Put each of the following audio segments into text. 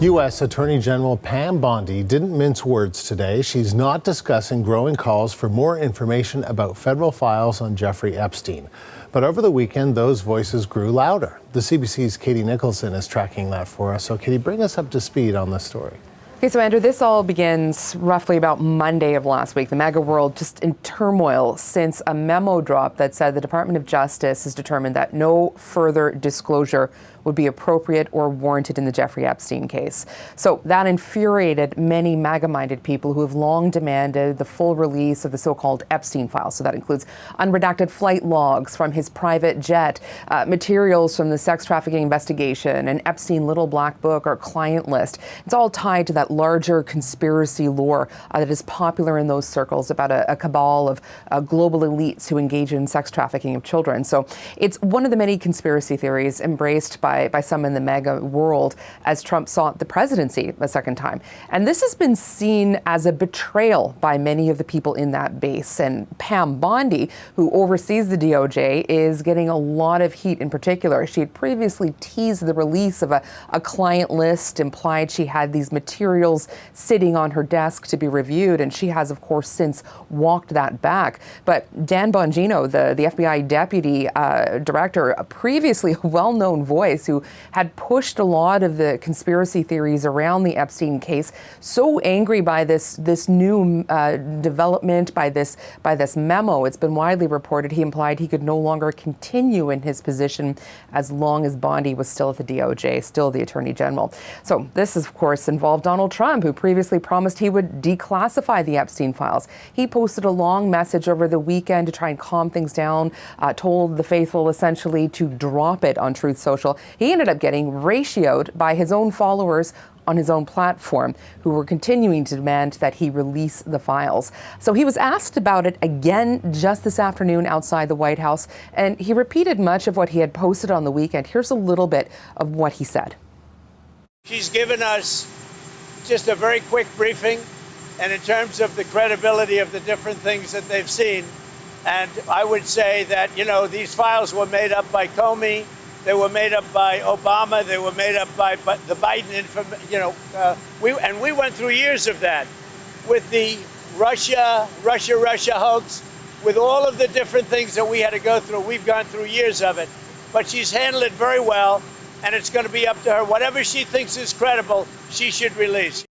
U.S. Attorney General Pam Bondi didn't mince words today. She's not discussing growing calls for more information about federal files on Jeffrey Epstein. But over the weekend, those voices grew louder. The CBC's Katie Nicholson is tracking that for us. So, Katie, bring us up to speed on this story. Okay, so Andrew, this all begins roughly about Monday of last week. The MAGA world just in turmoil since a memo dropped that said the Department of Justice has determined that no further disclosure would be appropriate or warranted in the Jeffrey Epstein case. So that infuriated many MAGA-minded people who have long demanded the full release of the so-called Epstein files. So that includes unredacted flight logs from his private jet, materials from the sex trafficking investigation, an Epstein little black book or client list. It's all tied to that larger conspiracy lore that is popular in those circles about a cabal of global elites who engage in sex trafficking of children. So it's one of the many conspiracy theories embraced by some in the MAGA world as Trump sought the presidency a second time. And this has been seen as a betrayal by many of the people in that base. And Pam Bondi, who oversees the DOJ, is getting a lot of heat in particular. She had previously teased the release of a client list, implied she had these materials sitting on her desk to be reviewed. And she has, of course, since walked that back. But Dan Bongino, the FBI deputy director, previously a well-known voice who had pushed a lot of the conspiracy theories around the Epstein case, so angry by this new development, by this memo. It's been widely reported he implied he could no longer continue in his position as long as Bondi was still at the DOJ, still the Attorney General. So this, of course, involved Donald Trump, who previously promised he would declassify the Epstein files. He posted a long message over the weekend to try and calm things down, told the faithful essentially to drop it on Truth Social. He ended up getting ratioed by his own followers on his own platform, who were continuing to demand that he release the files. So he was asked about it again just this afternoon outside the White House, and he repeated much of what he had posted on the weekend. Here's a little bit of what he said. She's given us just a very quick briefing, and in terms of the credibility of the different things that they've seen, and I would say that, these files were made up by Comey, they were made up by Obama, they were made up by the Biden, we went through years of that with the Russia hoax, with all of the different things that we had to go through. We've gone through years of it, but she's handled it very well, and it's going to be up to her. Whatever she thinks is credible, she should release.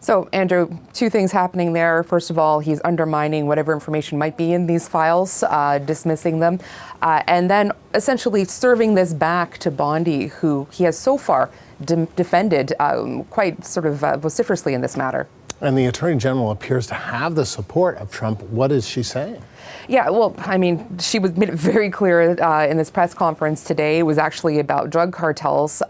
So, Andrew, two things happening there. First of all, he's undermining whatever information might be in these files, dismissing them, and then essentially serving this back to Bondi, who he has so far defended quite sort of vociferously in this matter. And the Attorney General appears to have the support of Trump. What is she saying? Yeah, well, I mean, she made it very clear in this press conference today. It was actually about drug cartels.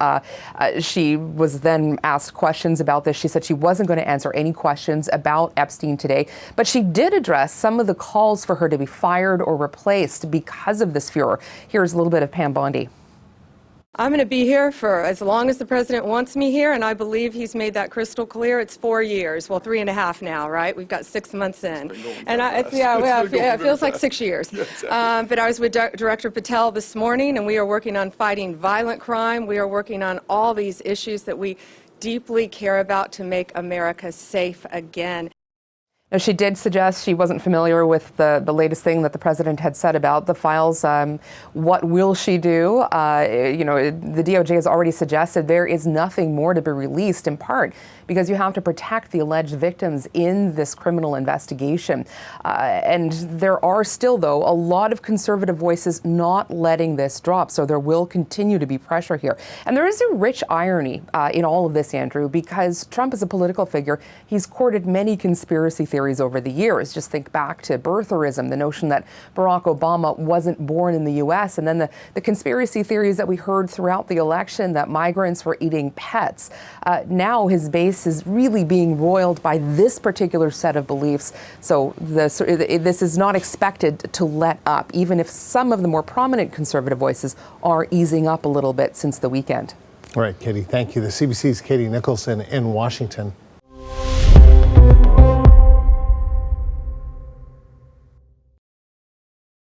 She was then asked questions about this. She said she wasn't going to answer any questions about Epstein today, but she did address some of the calls for her to be fired or replaced because of this furor. Here's a little bit of Pam Bondi. I'm going to be here for as long as the president wants me here, and I believe he's made that crystal clear. It's 4 years, well, 3.5 now, right? We've got 6 months in, and it feels like 6 years. But I was with Director Patel this morning, and we are working on fighting violent crime. We are working on all these issues that we deeply care about to make America safe again. Now, she did suggest she wasn't familiar with the latest thing that the president had said about the files. What will she do? The DOJ has already suggested there is nothing more to be released, in part because you have to protect the alleged victims in this criminal investigation. And there are still, though, a lot of conservative voices not letting this drop. So there will continue to be pressure here. And there is a rich irony in all of this, Andrew, because Trump is a political figure. He's courted many conspiracy theories over the years. Just think back to birtherism, the notion that Barack Obama wasn't born in the U.S., and then the conspiracy theories that we heard throughout the election that migrants were eating pets. Now his base is really being roiled by this particular set of beliefs. So this is not expected to let up, even if some of the more prominent conservative voices are easing up a little bit since the weekend. All right, Katie, thank you. The CBC's Katie Nicholson in Washington.